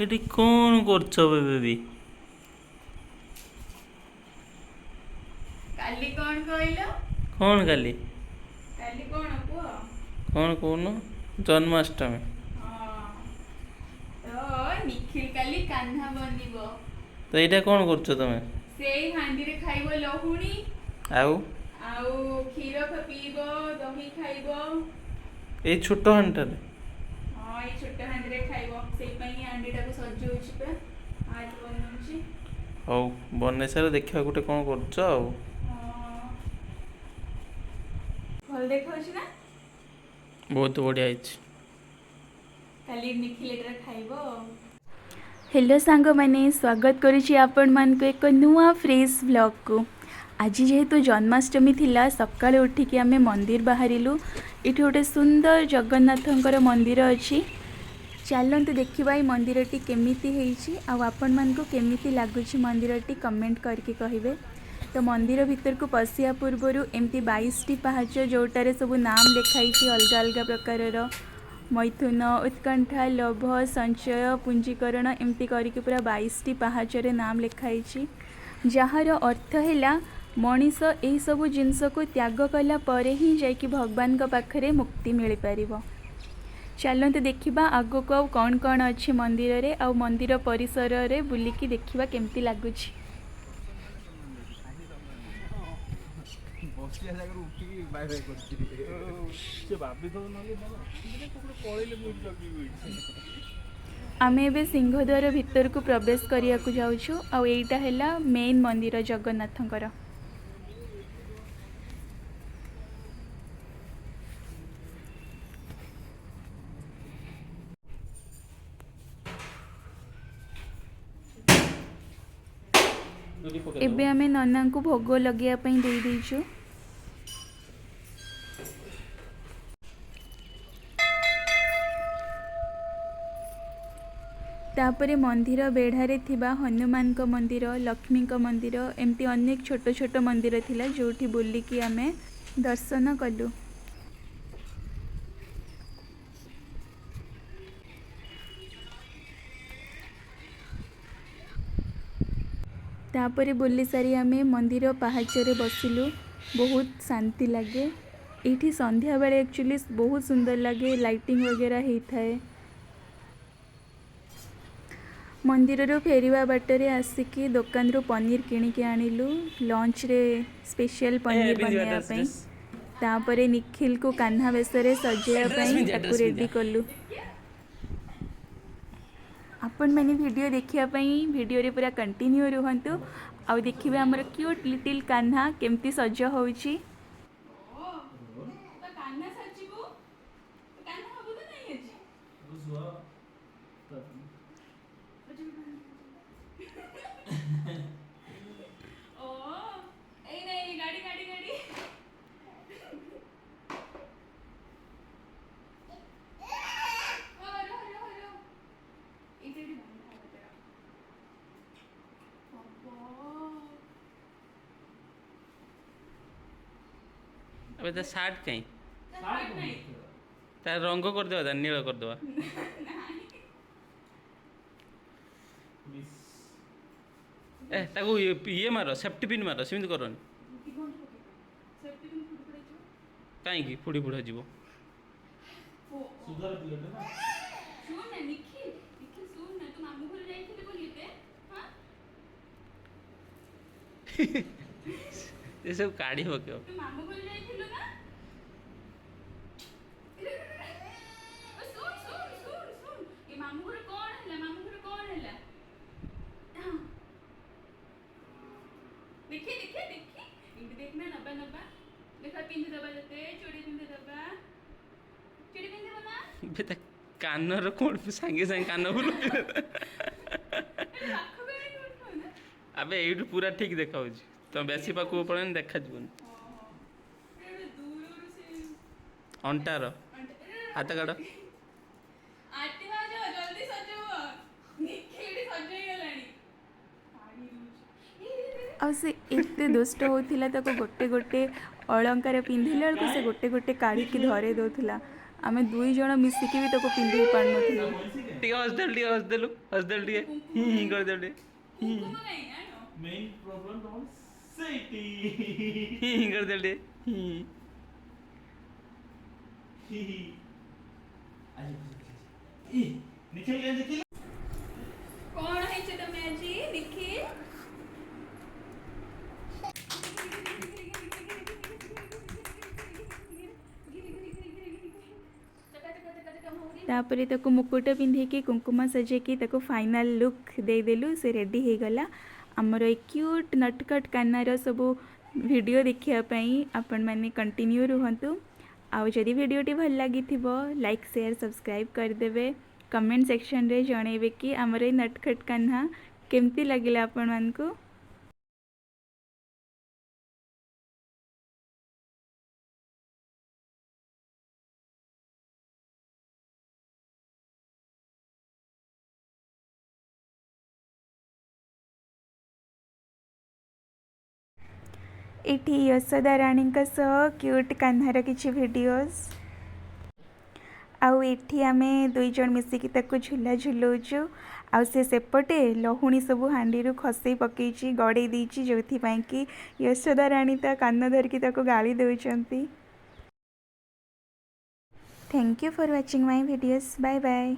ଏଠି କ'ଣ କରୁଛ ବେବି? କାଲି କଣ କହିଲ? କ'ଣ କାଲି? କାଲି କଣ କୁହ? କ'ଣ କହୁନ? ଜନ୍ମାଷ୍ଟମୀ। ହଁ ତ ନିଖିଲ କାଲି କାହ୍ନା ବନିବ। ତ ଏଇଟା କ'ଣ କରୁଛ ତମେ? ସେଇ ହାଣ୍ଡିରେ ଖାଇବ ଲହୁଣୀ ଆଉ ଆଉ କ୍ଷୀର ପିଇବ, ଦହି ଖାଇବ। ଏଇ ଛୋଟ ହାଣ୍ଡିଟାରେ? ହଁ ଏଇ ଛୋଟ ହାଣ୍ଡିରେ ଖାଇବ। ସେଇପାଇଁ ହାଣ୍ଡିଟାକୁ ସଜଉଛି ପା, ଆର୍ଟ ବନଉଛି। ହଉ ବନେଇ ସାର ଦେଖିବା ଗୋଟେ କ'ଣ କରୁଛ ଆଉ। ହଁ ଭଲ ଦେଖାଉଛି ନା? ବହୁତ ବଢ଼ିଆ ହେଇଛି। କାଲି ନିଖିଲ ଏଟା ଖାଇବ। हेलो सांग मैंने स्वागत करुच्ची आपण मानक एक नुआ फ्रेश व्लॉग को। आज जेहेतु जन्माष्टमी थिला सकाळे उठिकी आमे मंदिर बाहरिलु। इठी गोटे सुंदर जगन्नाथंकर मंदिर अच्छी। चलतु देखिबा ए मंदिरटी केमिति हेइची आ आपण मानक केमिति लागुची मंदिरटी कमेंट करके कहिबे। तो मंदिर भीतर को पशिया पूर्व एमती 22 टी पहाच जोटारे सब नाम लिखाई अलग अलग प्रकारर मैथुन, उत्कंठा, लोभ, संचय, पुंजीकरण एमती करके पूरा 22 टी पहाचरे नाम लिखाई जार अर्थ है मनीष यही सब जिनस को त्याग कला परे ही जाकि भगवान का पाखरे मुक्ति मिल पार। चलते देखिबा आगो को कौन कौन अच्छी मंदिर रे आ मंदिर परिसर रे बुलिकी देखिबा केमती लागुची। आमे एबे सिंहद्वार भीतर को प्रवेश करिया को जाउछु आ एटा हैला मेन मंदिर जगन्नाथंकर। एबे आमे नन्ना को भोग लगिया पई दे देइछु। तापरे मंदिर बेढ़ारे थिबा हनुमान को मंदिर, लक्ष्मी को मंदिर एमती अनेक छोट छोट मंदिर थिला जोठी बुलिकी आमे दर्शन कलु। तापरे बुली सारी आमे मंदिर पहाचरे बसिलु। बहुत शांति लगे एठी संध्या बेले एक्चुअली बहुत सुंदर लगे लाइटिंग वगैरह ही थाए। मंदिर रो फेरिवा बाटरे आसिकी दुकान रो पनीर किनिके आनिलु लंच रे स्पेशल पनीर बनया पई। तापरे निखिल को कान्हा बेसरे सजेया पई ताकू रेडी कलु। आपण मैंने वीडियो देखिया पई वीडियो रे पूरा कंटिन्यू रुहंतु आ देखिबे हमर क्यूट लिटिल कान्हा केमती सज होउची। कान्हा सचिबो कान्हा हबो तो नहीं अछि ओ ए नहीं गाड़ी गाड़ी गाड़ी ओ रो इटेडी बंधा तेरा ओहो अबे तो सार्ट कहीं साइड नहीं तार रंग कर देवा नील कर देवा। ए ताको ये मारो सेफ्टी पिन मारो सेमती करनी सेफ्टी पिन फुट पड़े जो कहीं फुड़ी फुड़ा जीव। सुन ना निखिल निखिल सुन ना तुम मामू घर जाइथिले बोलिते हां ये सब काढ़ी पकेव। तुम मामू घर जाइथिलो ना सुन सुन सुन सुन ये मामू घर कौन हैला देखी देखी देखी इनके देखना नब्बा नब्बा देखा पिंधे दबा जते चूड़ी पिंधे दबा चूड़ी पिंधे बना बेटा कानर कौन सांगे सांगे कान बोल आखो बेरे उठो ना अबे एइटु पूरा ठीक देखा होची तो बेसी पाकू पड़े देखा जीवन ए दूर से अंटार हाथ काढ़ आरती हो जाओ जल्दी सजो निखेड़ी सजई गलानी पानी दूच आ से एते दुष्ट होथिला ताको गोटे गोटे अलंकार पिंधिला बेलको से गोटे गोटे काढ़ी की धरे दउथिला। आमे दुई जण मिसिकी भी ताको पिंधि पार नथिलु। टिके हसदेलु टिके ही करदेलु कुकुम नहीं जानो मेन प्रॉब्लम तो सेटी ही करदेलु ही आज ई निखिल के निखिल कौन है चे तमे आजी निखिल तापर ताको मुकुट पिंधेकी कुंकुम सजेकी ताको फाइनल लुक देदेलु से रेडी हो गला। आमर ए क्यूट नटकट कानार सब वीडियो देखिया पई आपण माने कंटिन्यू रुहंतु। आउ जदि वीडियोटी भल लगी लाइक शेयर सब्सक्राइब करदेवे। कमेंट सेक्शन रे जणेबे कि आमर ए नटखट कान्हा केमती लगिला आपण मानकु। इठी यशोदा राणी सह क्यूट कान्हार किछि वीडियोस आउ एठी आमे दुई जण मिसिकी ताको झूला झुलाउछु। आउ से सेपटे लहुणी सब हांडी रु खसई पकेची गड़े दीची जोथि पई कि यशोदा राणी ता कान धरकी ताको गाली देउचंती। Thank you for watching my videos. Bye bye.